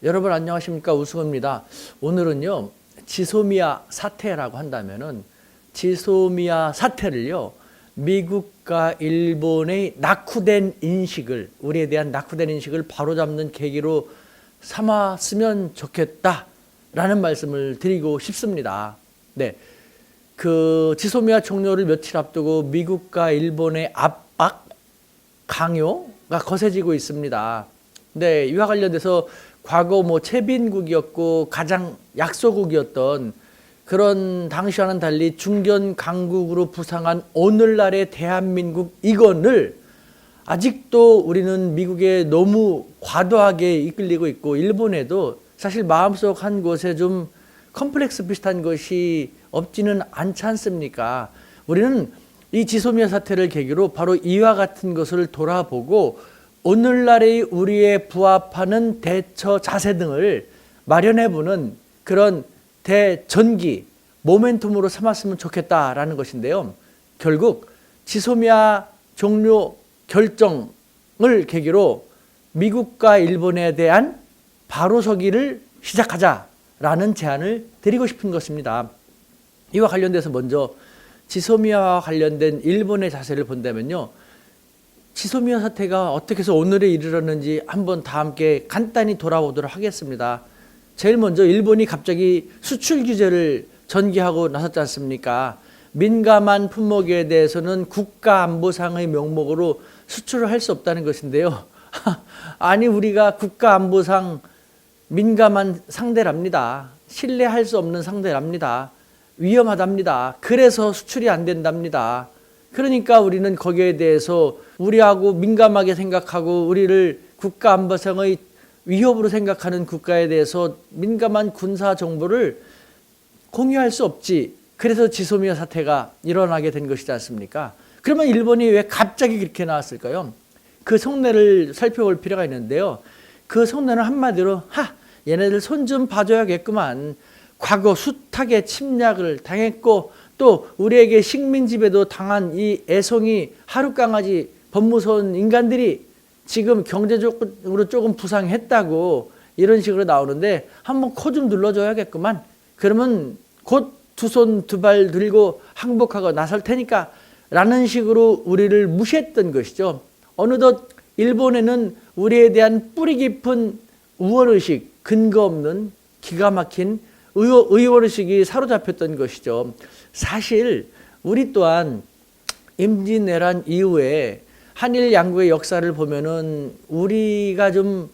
여러분 안녕하십니까? 우승호입니다. 오늘은요, 지소미아 사태라고 한다면은 지소미아 사태를요, 미국과 일본의 낙후된 인식을, 우리에 대한 낙후된 인식을 바로잡는 계기로 삼았으면 좋겠다라는 말씀을 드리고 싶습니다. 네. 그 지소미아 종료를 며칠 앞두고 미국과 일본의 압박, 강요가 거세지고 있습니다. 네, 이와 관련돼서 과거 최빈국이었고 가장 약소국이었던 그런 당시와는 달리 중견 강국으로 부상한 오늘날의 대한민국 이건을 아직도 우리는 미국에 너무 과도하게 이끌리고 있고, 일본에도 사실 마음속 한 곳에 좀 컴플렉스 비슷한 것이 없지는 않지 않습니까? 우리는 이 지소미아 사태를 계기로 바로 이와 같은 것을 돌아보고 오늘날의 우리에 부합하는 대처 자세 등을 마련해보는 그런 대전기, 모멘텀으로 삼았으면 좋겠다라는 것인데요. 결국 지소미아 종료 결정을 계기로 미국과 일본에 대한 바로서기를 시작하자라는 제안을 드리고 싶은 것입니다. 이와 관련돼서 먼저 지소미아와 관련된 일본의 자세를 본다면요, 지소미아 사태가 어떻게 해서 오늘에 이르렀는지 한번 다 함께 간단히 돌아보도록 하겠습니다. 제일 먼저 일본이 갑자기 수출 규제를 전개하고 나섰지 않습니까? 민감한 품목에 대해서는 국가안보상의 명목으로 수출을 할 수 없다는 것인데요. 아니, 우리가 국가안보상 민감한 상대랍니다. 신뢰할 수 없는 상대랍니다. 위험하답니다. 그래서 수출이 안 된답니다. 그러니까 우리는 거기에 대해서 우리하고 민감하게 생각하고 우리를 국가안보상의 위협으로 생각하는 국가에 대해서 민감한 군사 정보를 공유할 수 없지. 그래서 지소미아 사태가 일어나게 된 것이지 않습니까? 그러면 일본이 왜 갑자기 그렇게 나왔을까요? 그 속내를 살펴볼 필요가 있는데요. 그 속내는 한마디로 얘네들 손 좀 봐줘야겠구만. 과거 숱하게 침략을 당했고 또 우리에게 식민지배도 당한 이 애송이 하룻강아지 법무서운 인간들이 지금 경제적으로 조금 부상했다고 이런 식으로 나오는데 한번 코 좀 눌러줘야겠구만. 그러면 곧 두 손 두 발 들고 항복하고 나설 테니까 라는 식으로 우리를 무시했던 것이죠. 어느덧 일본에는 우리에 대한 뿌리 깊은 우월의식, 근거 없는 기가 막힌 의원의식이 사로잡혔던 것이죠. 사실 우리 또한 임진왜란 이후에 한일 양국의 역사를 보면은 우리가 좀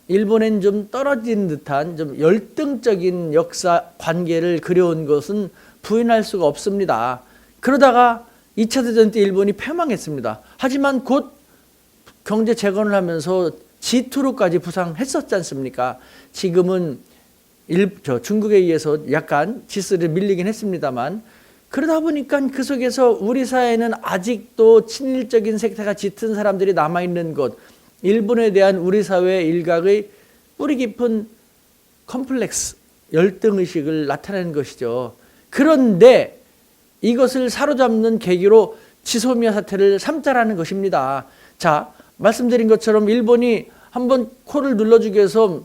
일본엔 좀 떨어진 듯한 좀 열등적인 역사 관계를 그려온 것은 부인할 수가 없습니다. 그러다가 2차 대전 때 일본이 패망했습니다. 하지만 곧 경제 재건을 하면서 G2로까지 부상했었지 않습니까? 지금은 중국에 의해서 약간 G3를 밀리긴 했습니다만, 그러다 보니까 그 속에서 우리 사회는 아직도 친일적인 색태가 짙은 사람들이 남아있는 것, 일본에 대한 우리 사회의 일각의 뿌리 깊은 컴플렉스, 열등의식을 나타내는 것이죠. 그런데 이것을 사로잡는 계기로 지소미아 사태를 삼자라는 것입니다. 자, 말씀드린 것처럼 일본이 한번 코를 눌러주기 위해서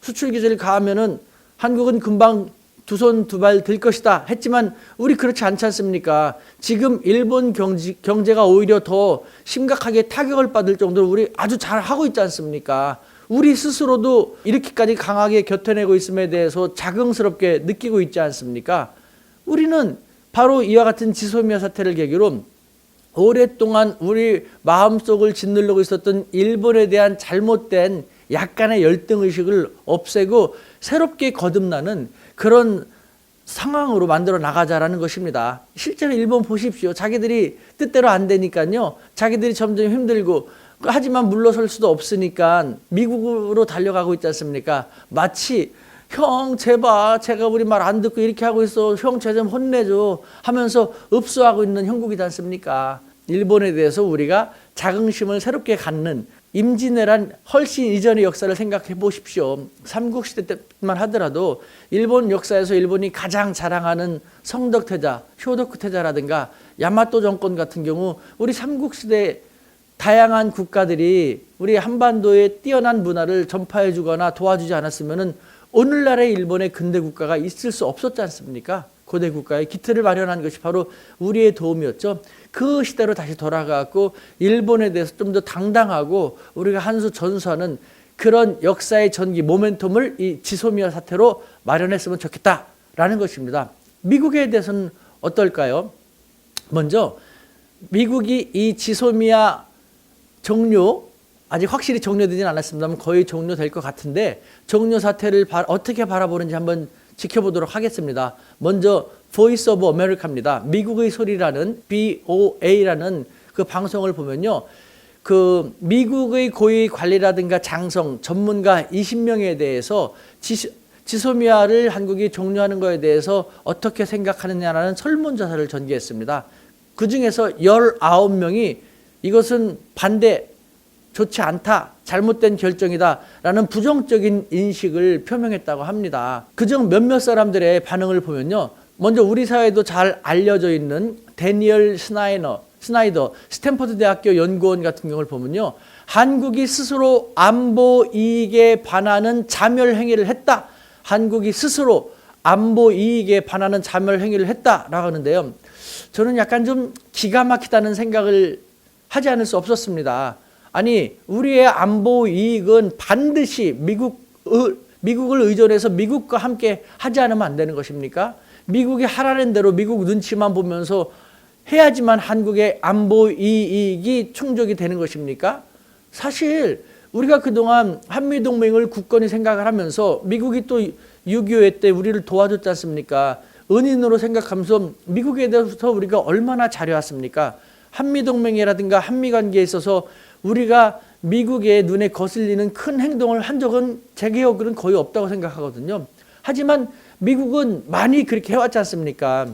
수출 규제를 가하면은 한국은 금방 두 손 두 발 들 것이다 했지만 우리 그렇지 않지 않습니까? 지금 일본 경제가 오히려 더 심각하게 타격을 받을 정도로 우리 아주 잘하고 있지 않습니까? 우리 스스로도 이렇게까지 강하게 견뎌내고 있음에 대해서 자긍스럽게 느끼고 있지 않습니까? 우리는 바로 이와 같은 지소미아 사태를 계기로 오랫동안 우리 마음속을 짓누르고 있었던 일본에 대한 잘못된 약간의 열등의식을 없애고 새롭게 거듭나는 그런 상황으로 만들어 나가자라는 것입니다. 실제로 일본 보십시오. 자기들이 뜻대로 안 되니까요. 자기들이 점점 힘들고, 하지만 물러설 수도 없으니까 미국으로 달려가고 있지 않습니까? 마치 형 제발 제가 우리 말 안 듣고 이렇게 하고 있어. 형 쟤 좀 혼내줘 하면서 읍소하고 있는 형국이지 않습니까? 일본에 대해서 우리가 자긍심을 새롭게 갖는 임진왜란 훨씬 이전의 역사를 생각해 보십시오. 삼국시대 때만 하더라도 일본 역사에서 일본이 가장 자랑하는 성덕태자, 효도쿠 태자라든가 야마토 정권 같은 경우 우리 삼국시대 다양한 국가들이 우리 한반도의 뛰어난 문화를 전파해 주거나 도와주지 않았으면은 오늘날의 일본의 근대 국가가 있을 수 없었지 않습니까? 고대 국가의 기틀을 마련한 것이 바로 우리의 도움이었죠. 그 시대로 다시 돌아가고 일본에 대해서 좀 더 당당하고 우리가 한 수 전수하는 그런 역사의 전기 모멘텀을 이 지소미아 사태로 마련했으면 좋겠다라는 것입니다. 미국에 대해서는 어떨까요? 먼저 미국이 이 지소미아 종료, 아직 확실히 종료되지는 않았습니다만 거의 종료될 것 같은데 종료 사태를 어떻게 바라보는지 한번 지켜보도록 하겠습니다. 먼저 Voice of America입니다. 미국의 소리라는 BOA라는 그 방송을 보면요. 그 미국의 고위 관리라든가 장성, 전문가 20명에 대해서 지소미아를 한국이 종료하는 것에 대해서 어떻게 생각하느냐라는 설문조사를 전개했습니다. 그 중에서 19명이 이것은 반대, 좋지 않다, 잘못된 결정이다 라는 부정적인 인식을 표명했다고 합니다. 그중 몇몇 사람들의 반응을 보면요. 먼저 우리 사회에도 잘 알려져 있는 데니얼 스나이더 스탠퍼드 대학교 연구원 같은 경우를 보면요. 한국이 스스로 안보 이익에 반하는 자멸 행위를 했다. 한국이 스스로 안보 이익에 반하는 자멸 행위를 했다라고 하는데요. 저는 약간 좀 기가 막히다는 생각을 하지 않을 수 없었습니다. 아니, 우리의 안보 이익은 반드시 미국을 의존해서 미국과 함께 하지 않으면 안 되는 것입니까? 미국이 하라는 대로 미국 눈치만 보면서 해야지만 한국의 안보 이익이 충족이 되는 것입니까? 사실 우리가 그동안 한미동맹을 굳건히 생각을 하면서 미국이 또 6.25 때 우리를 도와줬지 않습니까? 은인으로 생각하면서 미국에 대해서 우리가 얼마나 잘해왔습니까? 한미동맹이라든가 한미관계에 있어서 우리가 미국의 눈에 거슬리는 큰 행동을 한 적은 제 기억으로는 거의 없다고 생각하거든요. 하지만 미국은 많이 그렇게 해왔지 않습니까?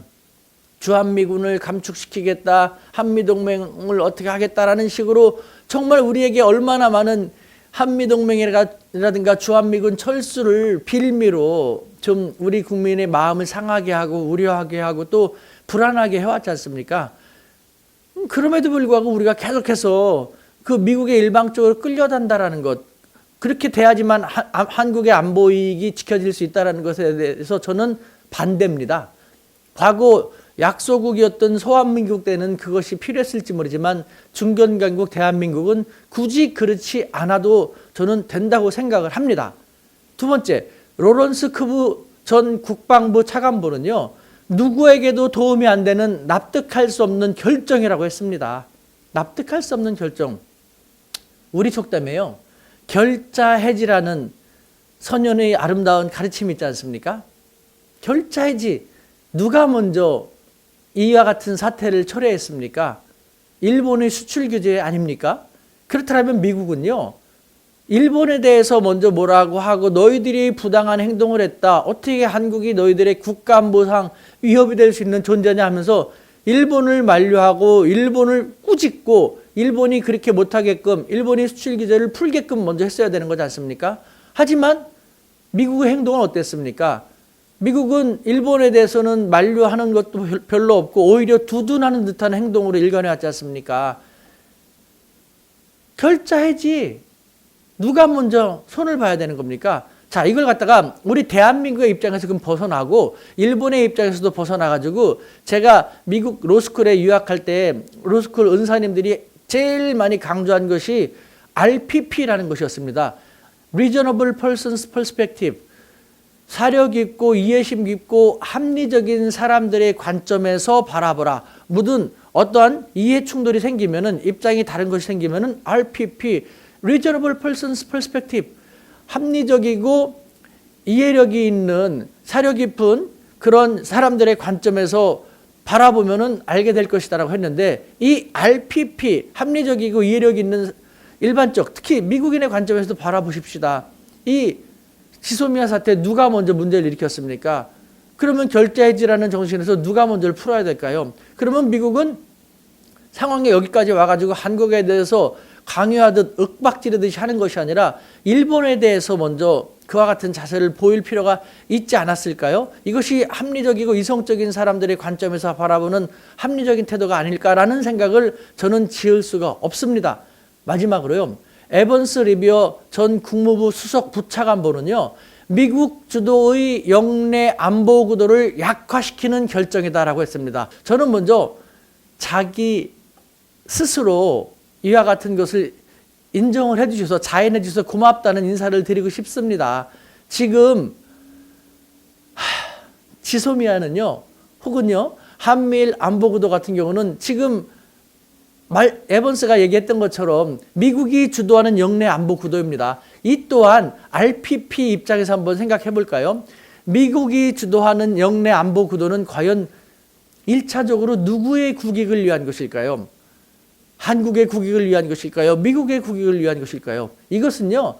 주한미군을 감축시키겠다, 한미동맹을 어떻게 하겠다라는 식으로 정말 우리에게 얼마나 많은 한미동맹이라든가 주한미군 철수를 빌미로 좀 우리 국민의 마음을 상하게 하고 우려하게 하고 또 불안하게 해왔지 않습니까? 그럼에도 불구하고 우리가 계속해서 그 미국의 일방적으로 끌려단다라는 것, 그렇게 돼야지만 한국의 안보 이익이 지켜질 수 있다는 것에 대해서 저는 반대입니다. 과거 약소국이었던 소한민국 때는 그것이 필요했을지 모르지만 중견강국 대한민국은 굳이 그렇지 않아도 저는 된다고 생각을 합니다. 두 번째, 로런스 크부 전 국방부 차관보는요. 누구에게도 도움이 안 되는 납득할 수 없는 결정이라고 했습니다. 납득할 수 없는 결정. 우리 속담에요. 결자해지라는 선현의 아름다운 가르침이 있지 않습니까? 결자해지. 누가 먼저 이와 같은 사태를 초래했습니까? 일본의 수출 규제 아닙니까? 그렇다면 미국은요. 일본에 대해서 먼저 뭐라고 하고 너희들이 부당한 행동을 했다. 어떻게 한국이 너희들의 국가안보상 위협이 될 수 있는 존재냐 하면서 일본을 만류하고 일본을 꾸짖고 일본이 그렇게 못하게끔 일본이 수출 규제를 풀게끔 먼저 했어야 되는 거지 않습니까? 하지만 미국의 행동은 어땠습니까? 미국은 일본에 대해서는 만류하는 것도 별로 없고 오히려 두둔하는 듯한 행동으로 일관해 왔지 않습니까? 결자해지. 누가 먼저 손을 봐야 되는 겁니까? 자, 이걸 갖다가 우리 대한민국의 입장에서 그럼 벗어나고 일본의 입장에서도 벗어나가지고 제가 미국 로스쿨에 유학할 때 로스쿨 은사님들이 제일 많이 강조한 것이 RPP라는 것이었습니다. Reasonable Person's Perspective. 사려 깊고 이해심 깊고 합리적인 사람들의 관점에서 바라보라. 무슨 어떠한 이해 충돌이 생기면은 입장이 다른 것이 생기면은 RPP, Reasonable Person's Perspective. 합리적이고 이해력이 있는 사려 깊은 그런 사람들의 관점에서 바라보면은 알게 될 것이다라고 했는데 이 RPP, 합리적이고 이해력 있는 일반적, 특히 미국인의 관점에서도 바라보십시다. 이 지소미아 사태 누가 먼저 문제를 일으켰습니까? 그러면 결자해지라는 정신에서 누가 먼저를 풀어야 될까요? 그러면 미국은 상황이 여기까지 와가지고 한국에 대해서 강요하듯 윽박지르듯이 하는 것이 아니라 일본에 대해서 먼저 그와 같은 자세를 보일 필요가 있지 않았을까요? 이것이 합리적이고 이성적인 사람들의 관점에서 바라보는 합리적인 태도가 아닐까라는 생각을 저는 지을 수가 없습니다. 마지막으로요. 에번스 리비어 전 국무부 수석 부차관보는요. 미국 주도의 영내 안보 구도를 약화시키는 결정이다라고 했습니다. 저는 먼저 자기 스스로 이와 같은 것을 인정을 해주셔서 자인해 주셔서 고맙다는 인사를 드리고 싶습니다. 지금 지소미아는요, 혹은요 한미일 안보구도 같은 경우는 지금 에번스가 얘기했던 것처럼 미국이 주도하는 영내 안보 구도입니다. 이 또한 RPP 입장에서 한번 생각해 볼까요? 미국이 주도하는 영내 안보 구도는 과연 1차적으로 누구의 국익을 위한 것일까요? 한국의 국익을 위한 것일까요? 미국의 국익을 위한 것일까요? 이것은요,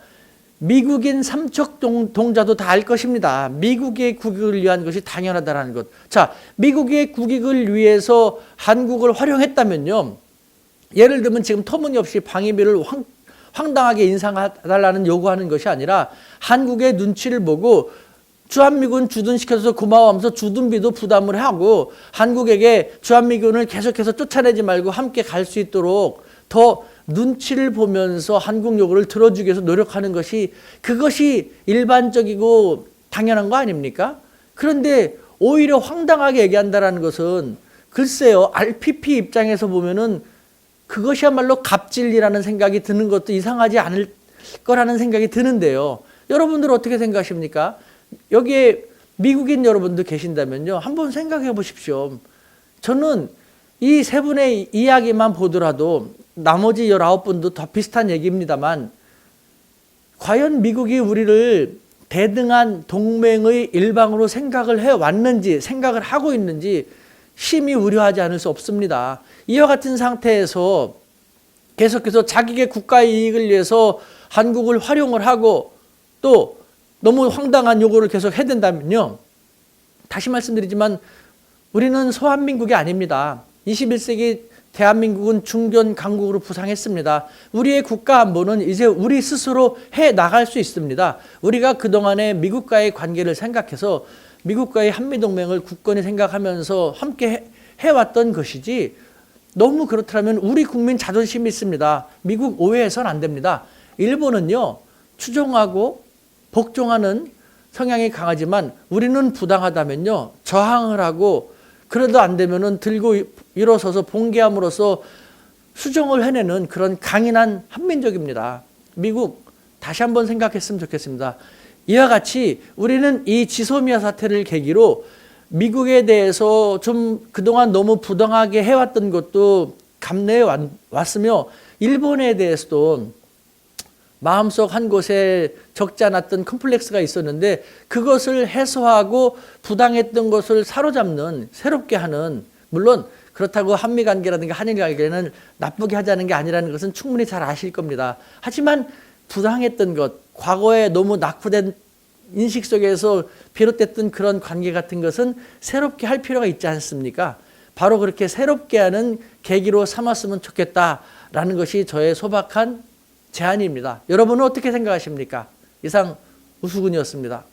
미국인 삼척 동자도 다 알 것입니다. 미국의 국익을 위한 것이 당연하다는 것. 자, 미국의 국익을 위해서 한국을 활용했다면요, 예를 들면 지금 터무니없이 방위비를 황당하게 인상해달라는 요구하는 것이 아니라 한국의 눈치를 보고 주한미군 주둔시켜서 고마워하면서 주둔비도 부담을 하고 한국에게 주한미군을 계속해서 쫓아내지 말고 함께 갈 수 있도록 더 눈치를 보면서 한국 요구를 들어주기 위해서 노력하는 것이, 그것이 일반적이고 당연한 거 아닙니까? 그런데 오히려 황당하게 얘기한다는 것은 글쎄요, RPP 입장에서 보면은 그것이야말로 갑질이라는 생각이 드는 것도 이상하지 않을 거라는 생각이 드는데요. 여러분들 어떻게 생각하십니까? 여기에 미국인 여러분들 계신다면요, 한번 생각해 보십시오. 저는 이 세 분의 이야기만 보더라도 나머지 19분도 더 비슷한 얘기입니다만, 과연 미국이 우리를 대등한 동맹의 일방으로 생각을 해왔는지, 생각을 하고 있는지 심히 우려하지 않을 수 없습니다. 이와 같은 상태에서 계속해서 자기의 국가의 이익을 위해서 한국을 활용을 하고 또 너무 황당한 요구를 계속 해야 된다면요, 다시 말씀드리지만 우리는 소한민국이 아닙니다. 21세기 대한민국은 중견 강국으로 부상했습니다. 우리의 국가 안보는 이제 우리 스스로 해 나갈 수 있습니다. 우리가 그동안의 미국과의 관계를 생각해서 미국과의 한미동맹을 굳건히 생각하면서 함께 해왔던 것이지, 너무 그렇다면 우리 국민 자존심이 있습니다. 미국 오해해서는 안 됩니다. 일본은요, 추종하고 복종하는 성향이 강하지만 우리는 부당하다면요, 저항을 하고, 그래도 안 되면은 들고 일어서서 봉기함으로써 수정을 해내는 그런 강인한 한민족입니다. 미국 다시 한번 생각했으면 좋겠습니다. 이와 같이 우리는 이 지소미아 사태를 계기로 미국에 대해서 좀 그동안 너무 부당하게 해왔던 것도 감내해 왔으며, 일본에 대해서도 마음속 한 곳에 적지 않았던 컴플렉스가 있었는데 그것을 해소하고 부당했던 것을 사로잡는, 새롭게 하는, 물론 그렇다고 한미관계라든가 한일관계는 나쁘게 하자는 게 아니라는 것은 충분히 잘 아실 겁니다. 하지만 부당했던 것, 과거에 너무 낙후된 인식 속에서 비롯됐던 그런 관계 같은 것은 새롭게 할 필요가 있지 않습니까? 바로 그렇게 새롭게 하는 계기로 삼았으면 좋겠다라는 것이 저의 소박한 제안입니다. 여러분은 어떻게 생각하십니까? 이상 우수근이었습니다.